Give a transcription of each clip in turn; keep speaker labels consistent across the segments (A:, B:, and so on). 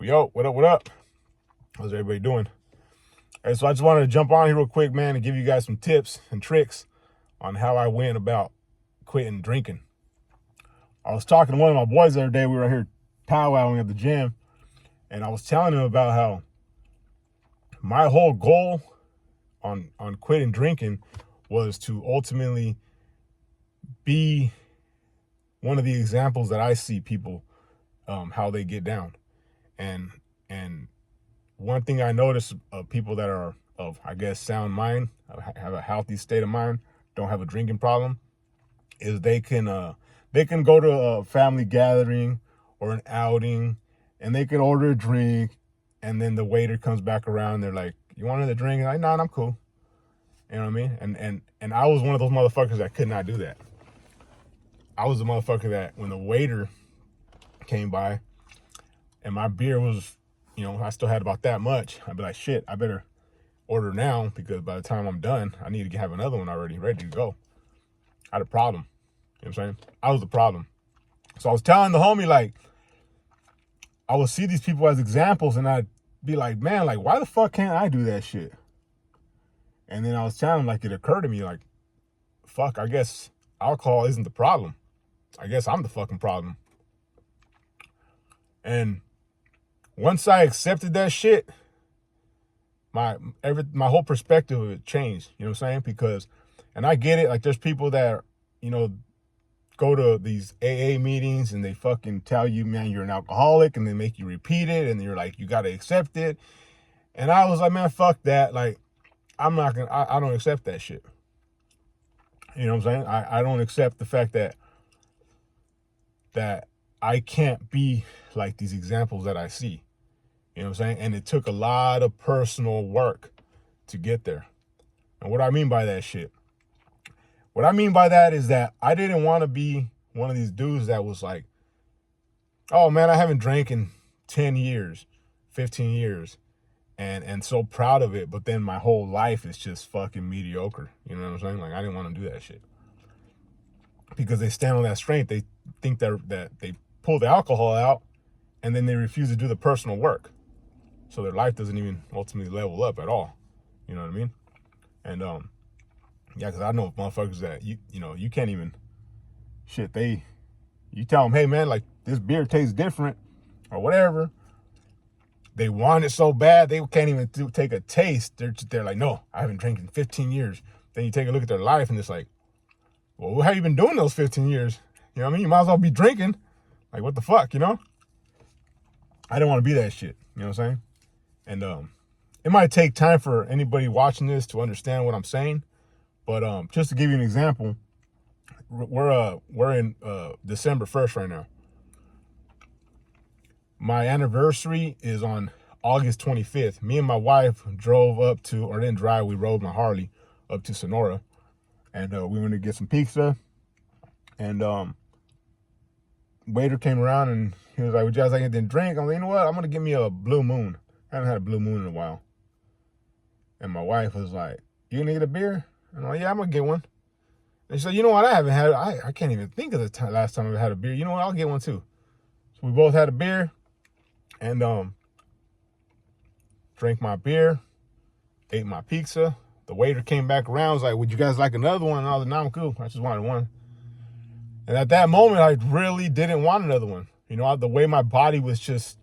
A: Yo, what up, what up? How's everybody doing? All right, so I just wanted to jump on here real quick, man, and give you guys some tips and tricks on how I went about quitting drinking. I was talking to one of my boys the other day. We were out here powwowing at the gym, and I was telling him about how my whole goal on quitting drinking was to ultimately be one of the examples that I see people, how they get down. And one thing I notice of people that are of, I guess, sound mind, have a healthy state of mind, don't have a drinking problem, is they can go to a family gathering or an outing, and they can order a drink, and then the waiter comes back around, and they're like, "You want another drink?" And I'm like, "Nah, I'm cool." You know what I mean? And I was one of those motherfuckers that could not do that. I was the motherfucker that when the waiter came by and my beer was, I still had about that much, I'd be like, shit, I better order now because by the time I'm done, I need to have another one already ready to go. I had a problem. You know what I'm saying? I was the problem. So I was telling the homie, like, I would see these people as examples and I'd be like, man, like, why the fuck can't I do that shit? And then I was telling him, like, it occurred to me, like, fuck, I guess alcohol isn't the problem. I guess I'm the fucking problem. And once I accepted that shit, my whole perspective of it changed. You know what I'm saying? Because, and I get it, like there's people that, go to these AA meetings and they fucking tell you, man, you're an alcoholic, and they make you repeat it, and you're like, you gotta accept it. And I was like, man, fuck that. Like, I'm not gonna, I don't accept that shit. You know what I'm saying? I don't accept the fact that I can't be like these examples that I see. You know what I'm saying? And it took a lot of personal work to get there. And what I mean by that shit? What I mean by that is that I didn't want to be one of these dudes that was like, oh man, I haven't drank in 10 years, 15 years, and so proud of it, but then my whole life is just fucking mediocre. You know what I'm saying? Like, I didn't want to do that shit. Because they stand on that strength. They think that they pull the alcohol out and then they refuse to do the personal work. So their life doesn't even ultimately level up at all. You know what I mean? And yeah, because I know motherfuckers that you can't even shit. You tell them, hey man, like this beer tastes different or whatever. They want it so bad they can't even take a taste. They're like, no, I haven't drank in 15 years. Then you take a look at their life and it's like, well, what have you been doing those 15 years? You know what I mean? You might as well be drinking. Like, what the fuck, I didn't want to be that shit. You know what I'm saying? And it might take time for anybody watching this to understand what I'm saying. But just to give you an example, we're in December 1st right now. My anniversary is on August 25th. Me and my wife drove up to, or didn't drive, we rode my Harley up to Sonora. And we went to get some pizza. And waiter came around and he was like, would you guys like anything to drink? I'm like, you know what? I'm going to give me a Blue Moon. I haven't had a Blue Moon in a while. And my wife was like, you gonna get a beer? And I'm like, yeah, I'm going to get one. And she said, you know what? I haven't had, I can't even think of the last time I had a beer. You know what? I'll get one too. So we both had a beer and drank my beer, ate my pizza. The waiter came back around, was like, would you guys like another one? And I was like, no, I'm cool. I just wanted one. And at that moment, I really didn't want another one. The way my body was just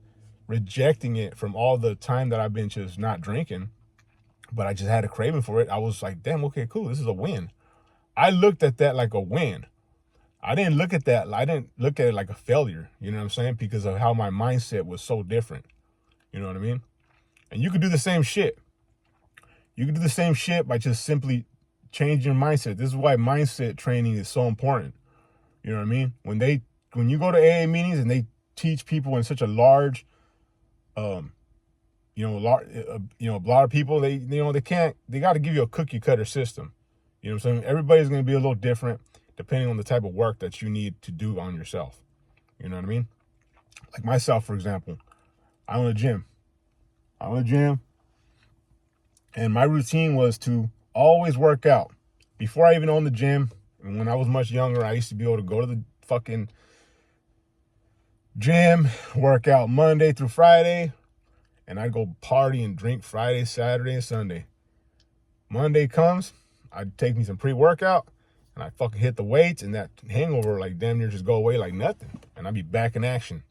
A: rejecting it from all the time that I've been just not drinking, but I just had a craving for it. I was like, damn, okay, cool. This is a win. I looked at that like a win. I didn't look at it like a failure. You know what I'm saying? Because of how my mindset was so different. You know what I mean? And you could do the same shit. You can do the same shit by just simply changing your mindset. This is why mindset training is so important. You know what I mean? When you go to AA meetings and they teach people in such a large, a lot of people, they got to give you a cookie cutter system. You know what I'm saying? Everybody's going to be a little different depending on the type of work that you need to do on yourself. You know what I mean? Like myself, for example, I own a gym. And my routine was to always work out. Before I even owned the gym, and when I was much younger, I used to be able to go to the fucking gym, work out Monday through Friday, and I'd go party and drink Friday, Saturday, and Sunday. Monday comes, I'd take me some pre-workout, and I fucking hit the weights, and that hangover like damn near just go away like nothing, and I'd be back in action.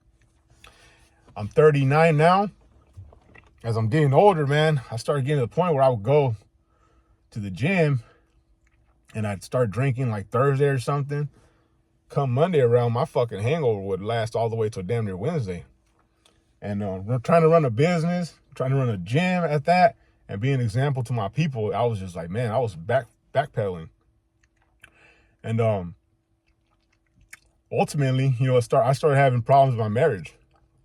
A: I'm 39 now. As I'm getting older, man, I started getting to the point where I would go to the gym and I'd start drinking like Thursday or something. Come Monday around, my fucking hangover would last all the way till damn near Wednesday. And we're trying to run a business, trying to run a gym at that, and be an example to my people. I was just like, man, I was backpedaling. And ultimately, I started having problems with my marriage.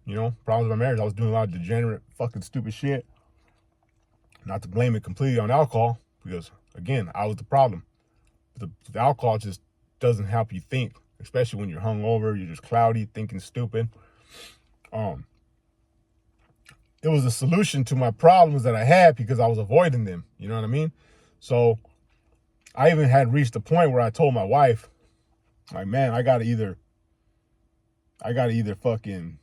A: Problems with my marriage. I was doing a lot of degenerate, fucking stupid shit. Not to blame it completely on alcohol, because again, I was the problem. The alcohol just doesn't help you think, especially when you're hungover, you're just cloudy, thinking stupid. It was a solution to my problems that I had because I was avoiding them. You know what I mean? So I even had reached the point where I told my wife, like, man, I gotta either fucking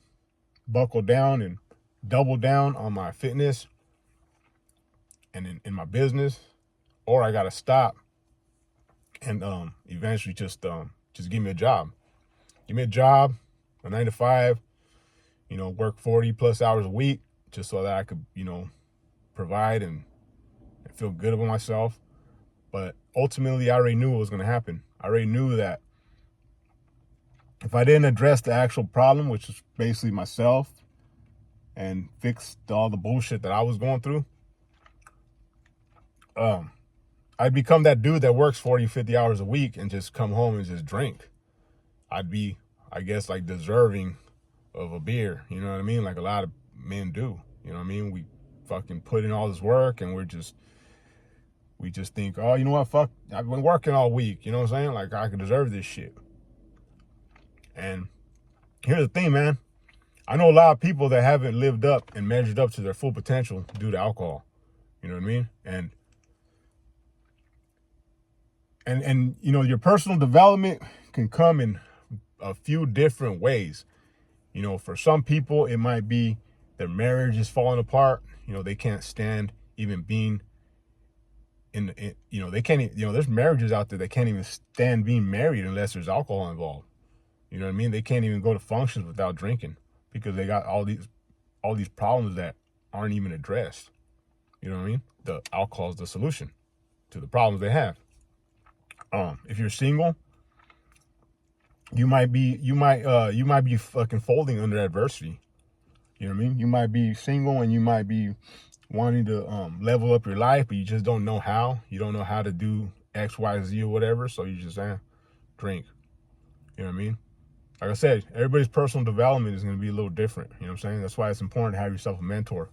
A: buckle down and double down on my fitness and in my business, or I gotta stop and eventually just give me a job. Give me a job, a 9 to 5, work 40 plus hours a week, just so that I could, provide and feel good about myself. But ultimately, I already knew what was going to happen. I already knew that if I didn't address the actual problem, which is basically myself, and fix all the bullshit that I was going through, I'd become that dude that works 40, 50 hours a week and just come home and just drink. I'd be, I guess, like deserving of a beer. You know what I mean? Like a lot of men do. You know what I mean? We fucking put in all this work and we just think, oh, you know what? Fuck, I've been working all week. You know what I'm saying? Like I could deserve this shit. And here's the thing, man. I know a lot of people that haven't lived up and measured up to their full potential due to alcohol. You know what I mean? And your personal development can come in a few different ways. For some people, it might be their marriage is falling apart. They can't stand even being they can't, there's marriages out there that can't even stand being married unless there's alcohol involved. You know what I mean? They can't even go to functions without drinking because they got all these problems that aren't even addressed. You know what I mean? The alcohol is the solution to the problems they have. If you're single, you might be fucking folding under adversity. You know what I mean? You might be single and you might be wanting to level up your life, but you just don't know how. You don't know how to do X, Y, Z or whatever, so you just drink. You know what I mean? Like I said, everybody's personal development is going to be a little different. You know what I'm saying? That's why it's important to have yourself a mentor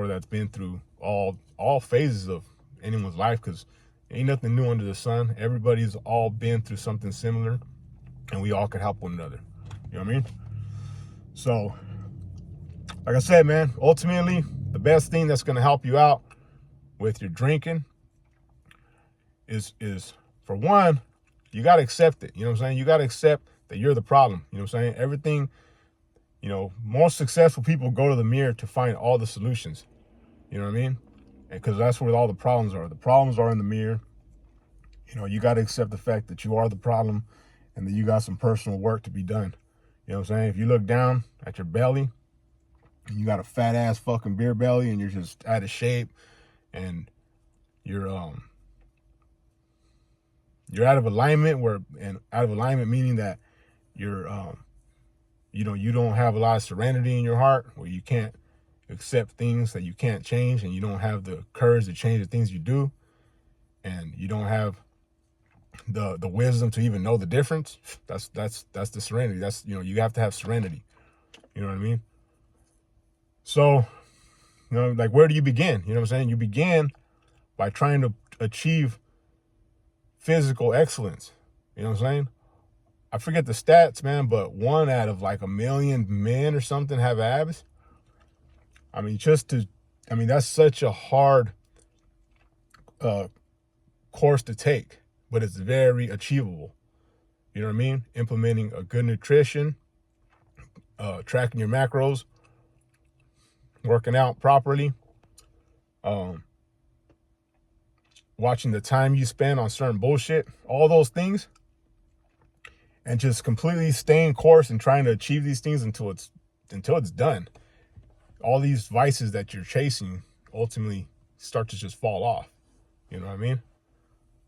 A: that's been through all phases of anyone's life, because ain't nothing new under the sun. Everybody's all been through something similar, and we all can help one another. You know what I mean? So, like I said, man, ultimately, the best thing that's going to help you out with your drinking is for one, you got to accept it. You know what I'm saying? You got to accept that you're the problem. You know what I'm saying? Everything, most successful people go to the mirror to find all the solutions. You know what I mean? Because that's where all the problems are. The problems are in the mirror. You got to accept the fact that you are the problem and that you got some personal work to be done. You know what I'm saying? If you look down at your belly, you got a fat ass fucking beer belly and you're just out of shape and you're out of alignment meaning that you're you don't have a lot of serenity in your heart, where you can't accept things that you can't change, and you don't have the courage to change the things you do, and you don't have the wisdom to even know the difference. That's the serenity. That's you have to have serenity. You know what I mean? So, like, where do you begin? You know what I'm saying? You begin by trying to achieve physical excellence. You know what I'm saying? I forget the stats, man, but 1 out of like 1 million men or something have abs. I mean, that's such a hard course to take, but it's very achievable. You know what I mean? Implementing a good nutrition, tracking your macros, working out properly, watching the time you spend on certain bullshit, all those things, and just completely staying course and trying to achieve these things until it's done. All these vices that you're chasing ultimately start to just fall off. You know what I mean?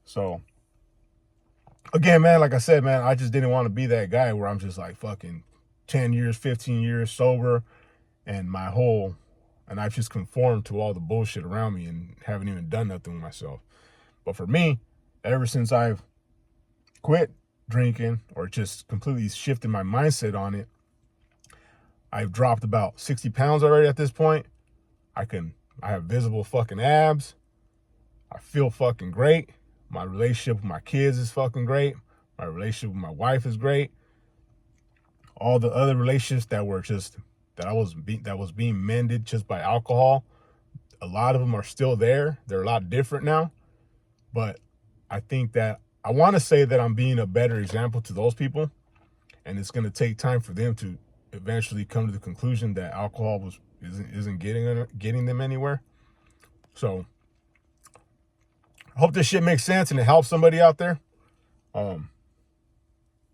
A: So again, man, like I said, man, I just didn't want to be that guy where I'm just like fucking 10 years, 15 years sober, and I've just conformed to all the bullshit around me and haven't even done nothing with myself. But for me, ever since I've quit drinking or just completely shifted my mindset on it, I've dropped about 60 pounds already at this point. I have visible fucking abs. I feel fucking great. My relationship with my kids is fucking great. My relationship with my wife is great. All the other relationships that was being mended just by alcohol, a lot of them are still there. They're a lot different now. But I think that I want to say that I'm being a better example to those people, and it's going to take time for them to eventually come to the conclusion that alcohol isn't getting them anywhere. So I hope this shit makes sense and it helps somebody out there.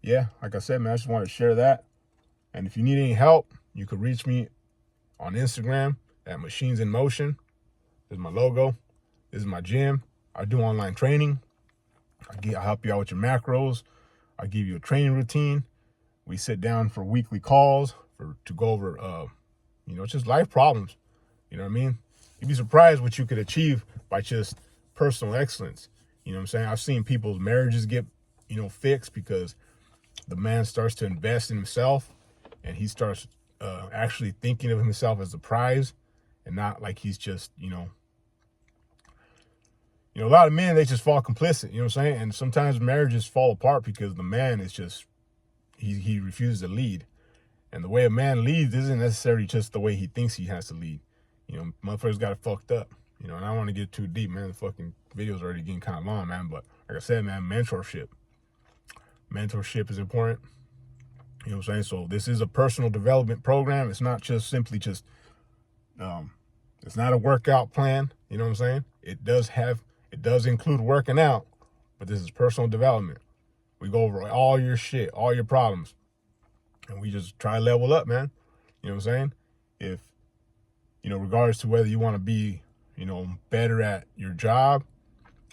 A: Yeah, like I said, man, I just wanted to share that. And if you need any help, you could reach me on Instagram at Machines in Motion. This is my logo. This is my gym. I do online training. I help you out with your macros. I give you a training routine. We sit down for weekly calls to go over, just life problems. You know what I mean? You'd be surprised what you could achieve by just personal excellence. You know what I'm saying? I've seen people's marriages get, fixed because the man starts to invest in himself and he starts actually thinking of himself as a prize and not like he's just, a lot of men, they just fall complicit, you know what I'm saying? And sometimes marriages fall apart because the man is just, he refuses to lead. And the way a man leads isn't necessarily just the way he thinks he has to lead. Motherfuckers got it fucked up. And I don't want to get too deep, man. The fucking video's already getting kind of long, man. But like I said, man, mentorship. Mentorship is important. You know what I'm saying? So this is a personal development program. It's not just simply it's not a workout plan. You know what I'm saying? It does include working out, but this is personal development. We go over all your shit, all your problems, and we just try to level up, man. You know what I'm saying? If, regardless to whether you want to be, better at your job,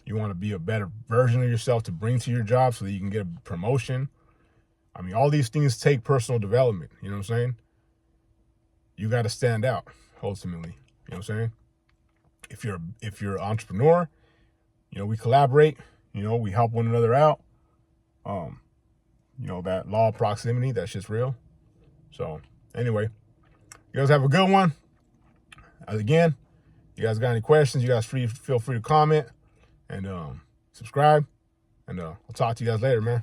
A: you want to be a better version of yourself to bring to your job so that you can get a promotion. I mean, all these things take personal development. You know what I'm saying? You got to stand out, ultimately. You know what I'm saying? If you're an entrepreneur, we collaborate, we help one another out. That law of proximity, that shit's real. So anyway, you guys have a good one. Again, you guys got any questions, you guys feel free to comment and subscribe. And I'll talk to you guys later, man.